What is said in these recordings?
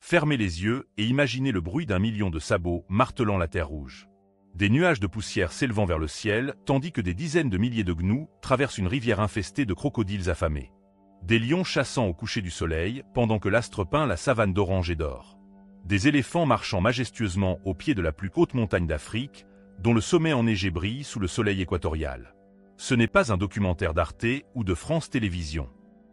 Fermez les yeux et imaginez le bruit d'un million de sabots martelant la terre rouge. Des nuages de poussière s'élevant vers le ciel, tandis que des dizaines de milliers de gnous traversent une rivière infestée de crocodiles affamés. Des lions chassant au coucher du soleil, pendant que l'astre peint la savane d'orange et d'or. Des éléphants marchant majestueusement au pied de la plus haute montagne d'Afrique, dont le sommet enneigé brille sous le soleil équatorial. Ce n'est pas un documentaire d'Arte ou de France Télévisions.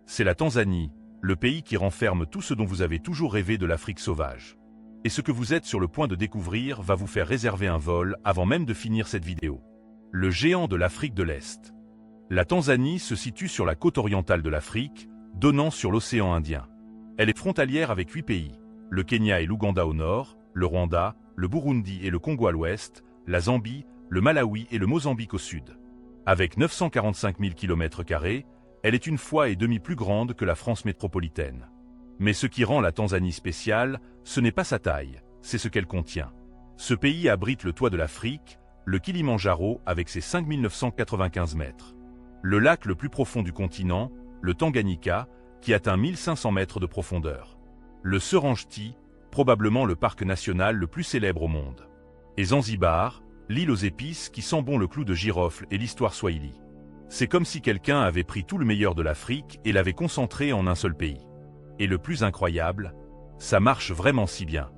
C'est la Tanzanie, le pays qui renferme tout ce dont vous avez toujours rêvé de l'Afrique sauvage. Et ce que vous êtes sur le point de découvrir va vous faire réserver un vol avant même de finir cette vidéo. Le géant de l'Afrique de l'Est. La Tanzanie se situe sur la côte orientale de l'Afrique, donnant sur l'océan Indien. Elle est frontalière avec 8 pays, le Kenya et l'Ouganda au nord, le Rwanda, le Burundi et le Congo à l'ouest, la Zambie, le Malawi et le Mozambique au sud. Avec 945 000 km², elle est une fois et demie plus grande que la France métropolitaine. Mais ce qui rend la Tanzanie spéciale, ce n'est pas sa taille, c'est ce qu'elle contient. Ce pays abrite le toit de l'Afrique, le Kilimandjaro avec ses 5 995 mètres. Le lac le plus profond du continent, le Tanganyika, qui atteint 1500 mètres de profondeur. Le Serengeti, probablement le parc national le plus célèbre au monde. Et Zanzibar, l'île aux épices qui sent bon le clou de girofle et l'histoire swahili. C'est comme si quelqu'un avait pris tout le meilleur de l'Afrique et l'avait concentré en un seul pays. Et le plus incroyable, ça marche vraiment si bien.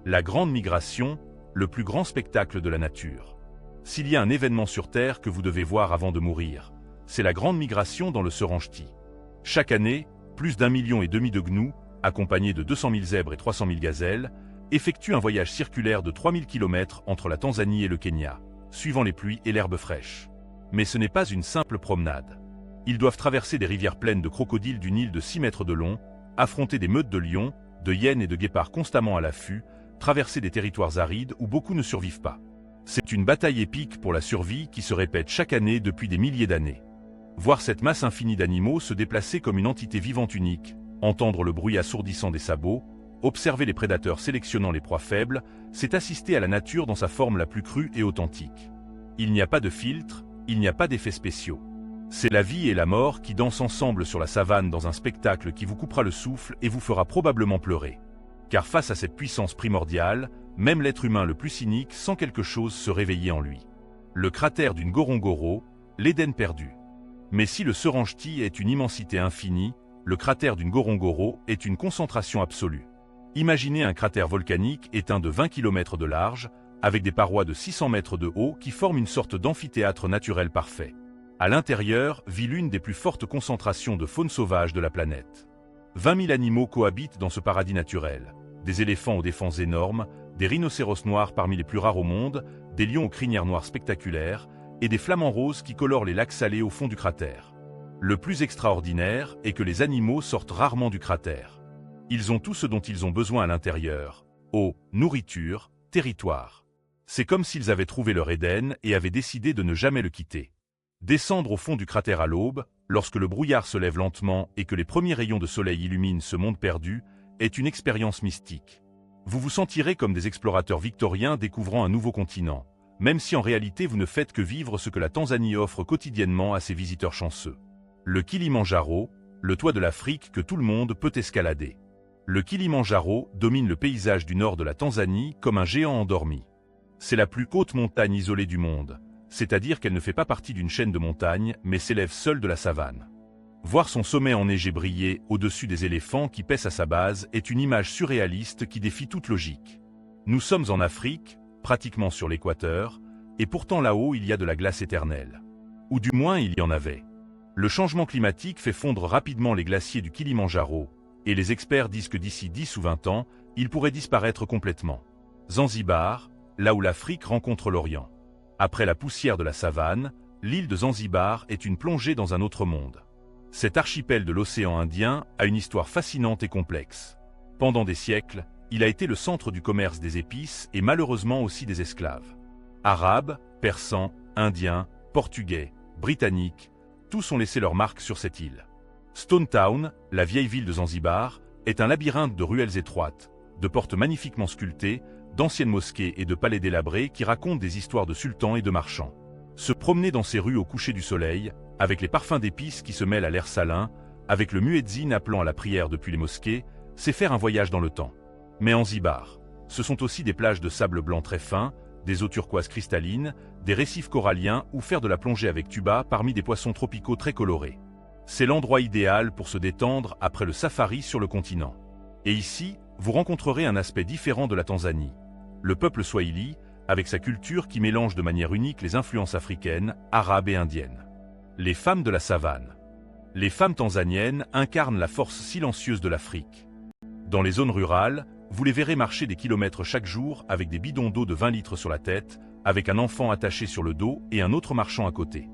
La grande migration, le plus grand spectacle de la nature. S'il y a un événement sur Terre que vous devez voir avant de mourir, c'est la grande migration dans le Serengeti. Chaque année, plus d'1,5 million de gnous, accompagnés de 200 000 zèbres et 300 000 gazelles, effectuent un voyage circulaire de 3000 km entre la Tanzanie et le Kenya, suivant les pluies et l'herbe fraîche. Mais ce n'est pas une simple promenade. Ils doivent traverser des rivières pleines de crocodiles d'une île de 6 mètres de long, affronter des meutes de lions, de hyènes et de guépards constamment à l'affût, traverser des territoires arides où beaucoup ne survivent pas. C'est une bataille épique pour la survie qui se répète chaque année depuis des milliers d'années. Voir cette masse infinie d'animaux se déplacer comme une entité vivante unique, entendre le bruit assourdissant des sabots, observer les prédateurs sélectionnant les proies faibles, c'est assister à la nature dans sa forme la plus crue et authentique. Il n'y a pas de filtre, il n'y a pas d'effets spéciaux. C'est la vie et la mort qui dansent ensemble sur la savane dans un spectacle qui vous coupera le souffle et vous fera probablement pleurer. Car face à cette puissance primordiale, même l'être humain le plus cynique sent quelque chose se réveiller en lui. Le cratère d'une Ngorongoro, l'Éden perdu. Mais si le Serengeti est une immensité infinie, le cratère d'une Ngorongoro est une concentration absolue. Imaginez un cratère volcanique éteint de 20 km de large, avec des parois de 600 mètres de haut qui forment une sorte d'amphithéâtre naturel parfait. À l'intérieur vit l'une des plus fortes concentrations de faune sauvage de la planète. 20 000 animaux cohabitent dans ce paradis naturel. Des éléphants aux défenses énormes, des rhinocéros noirs parmi les plus rares au monde, des lions aux crinières noires spectaculaires, et des flamants roses qui colorent les lacs salés au fond du cratère. Le plus extraordinaire est que les animaux sortent rarement du cratère. Ils ont tout ce dont ils ont besoin à l'intérieur: eau, nourriture, territoire. C'est comme s'ils avaient trouvé leur Éden et avaient décidé de ne jamais le quitter. Descendre au fond du cratère à l'aube, lorsque le brouillard se lève lentement et que les premiers rayons de soleil illuminent ce monde perdu, est une expérience mystique. Vous vous sentirez comme des explorateurs victoriens découvrant un nouveau continent, même si en réalité vous ne faites que vivre ce que la Tanzanie offre quotidiennement à ses visiteurs chanceux. Le Kilimandjaro, le toit de l'Afrique que tout le monde peut escalader. Le Kilimandjaro domine le paysage du nord de la Tanzanie comme un géant endormi. C'est la plus haute montagne isolée du monde, c'est-à-dire qu'elle ne fait pas partie d'une chaîne de montagnes, mais s'élève seule de la savane. Voir son sommet enneigé briller au-dessus des éléphants qui paissent à sa base est une image surréaliste qui défie toute logique. Nous sommes en Afrique, pratiquement sur l'équateur, et pourtant là-haut il y a de la glace éternelle. Ou du moins il y en avait. Le changement climatique fait fondre rapidement les glaciers du Kilimandjaro, et les experts disent que d'ici 10 ou 20 ans, ils pourraient disparaître complètement. Zanzibar, là où l'Afrique rencontre l'Orient. Après la poussière de la savane, l'île de Zanzibar est une plongée dans un autre monde. Cet archipel de l'océan Indien a une histoire fascinante et complexe. Pendant des siècles, il a été le centre du commerce des épices et malheureusement aussi des esclaves. Arabes, Persans, Indiens, Portugais, Britanniques, tous ont laissé leur marque sur cette île. Stone Town, la vieille ville de Zanzibar, est un labyrinthe de ruelles étroites, de portes magnifiquement sculptées, d'anciennes mosquées et de palais délabrés qui racontent des histoires de sultans et de marchands. Se promener dans ces rues au coucher du soleil, avec les parfums d'épices qui se mêlent à l'air salin, avec le muezzin appelant à la prière depuis les mosquées, c'est faire un voyage dans le temps. Mais en Zibar, ce sont aussi des plages de sable blanc très fin, des eaux turquoises cristallines, des récifs coralliens ou faire de la plongée avec tuba parmi des poissons tropicaux très colorés. C'est l'endroit idéal pour se détendre après le safari sur le continent. Et ici, vous rencontrerez un aspect différent de la Tanzanie. Le peuple swahili, avec sa culture qui mélange de manière unique les influences africaines, arabes et indiennes. Les femmes de la savane. Les femmes tanzaniennes incarnent la force silencieuse de l'Afrique. Dans les zones rurales, vous les verrez marcher des kilomètres chaque jour avec des bidons d'eau de 20 litres sur la tête, avec un enfant attaché sur le dos et un autre marchant à côté.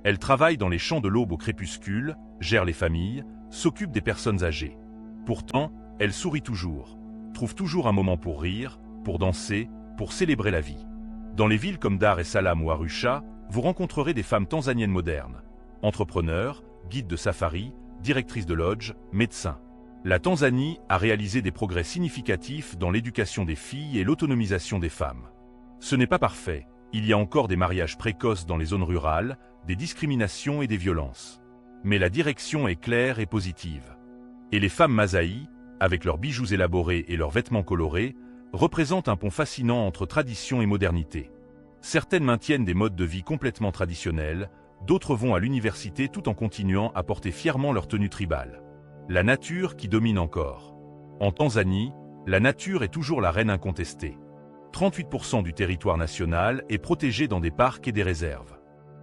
Elles travaillent dans les champs de l'aube au crépuscule, gèrent les familles, s'occupent des personnes âgées. Pourtant, elles sourient toujours, trouvent toujours un moment pour rire, pour danser, pour célébrer la vie. Dans les villes comme Dar es Salaam ou Arusha, vous rencontrerez des femmes tanzaniennes modernes, entrepreneurs, guides de safari, directrices de lodge, médecins. La Tanzanie a réalisé des progrès significatifs dans l'éducation des filles et l'autonomisation des femmes. Ce n'est pas parfait, il y a encore des mariages précoces dans les zones rurales, des discriminations et des violences. Mais la direction est claire et positive. Et les femmes Masaï, avec leurs bijoux élaborés et leurs vêtements colorés, représentent un pont fascinant entre tradition et modernité. Certaines maintiennent des modes de vie complètement traditionnels, d'autres vont à l'université tout en continuant à porter fièrement leur tenue tribale. La nature qui domine encore. En Tanzanie, la nature est toujours la reine incontestée. 38% du territoire national est protégé dans des parcs et des réserves.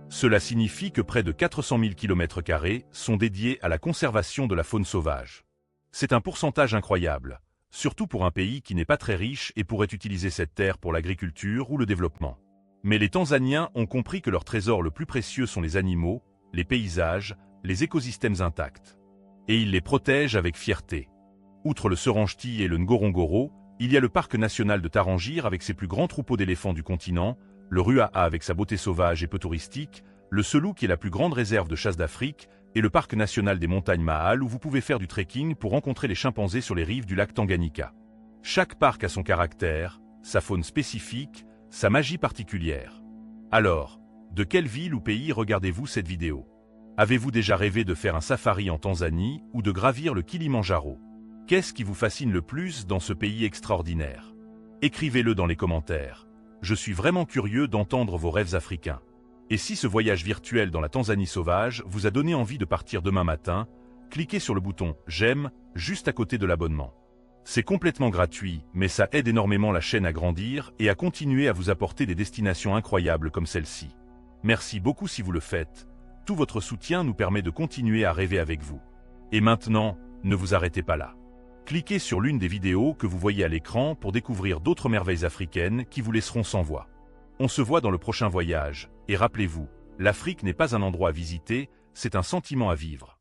Cela signifie que près de 400 000 km² sont dédiés à la conservation de la faune sauvage. C'est un pourcentage incroyable, surtout pour un pays qui n'est pas très riche et pourrait utiliser cette terre pour l'agriculture ou le développement. Mais les Tanzaniens ont compris que leur trésor le plus précieux sont les animaux, les paysages, les écosystèmes intacts. Et ils les protègent avec fierté. Outre le Serengeti et le Ngorongoro, il y a le parc national de Tarangire avec ses plus grands troupeaux d'éléphants du continent, le Ruaha avec sa beauté sauvage et peu touristique, le Selous qui est la plus grande réserve de chasse d'Afrique, et le parc national des montagnes Mahal où vous pouvez faire du trekking pour rencontrer les chimpanzés sur les rives du lac Tanganyika. Chaque parc a son caractère, sa faune spécifique, sa magie particulière. Alors, de quelle ville ou pays regardez-vous cette vidéo? Avez-vous déjà rêvé de faire un safari en Tanzanie ou de gravir le Kilimandjaro? Qu'est-ce qui vous fascine le plus dans ce pays extraordinaire? Écrivez-le dans les commentaires. Je suis vraiment curieux d'entendre vos rêves africains. Et si ce voyage virtuel dans la Tanzanie sauvage vous a donné envie de partir demain matin, cliquez sur le bouton « J'aime » juste à côté de l'abonnement. C'est complètement gratuit, mais ça aide énormément la chaîne à grandir et à continuer à vous apporter des destinations incroyables comme celle-ci. Merci beaucoup si vous le faites. Tout votre soutien nous permet de continuer à rêver avec vous. Et maintenant, ne vous arrêtez pas là. Cliquez sur l'une des vidéos que vous voyez à l'écran pour découvrir d'autres merveilles africaines qui vous laisseront sans voix. On se voit dans le prochain voyage, et rappelez-vous, l'Afrique n'est pas un endroit à visiter, c'est un sentiment à vivre.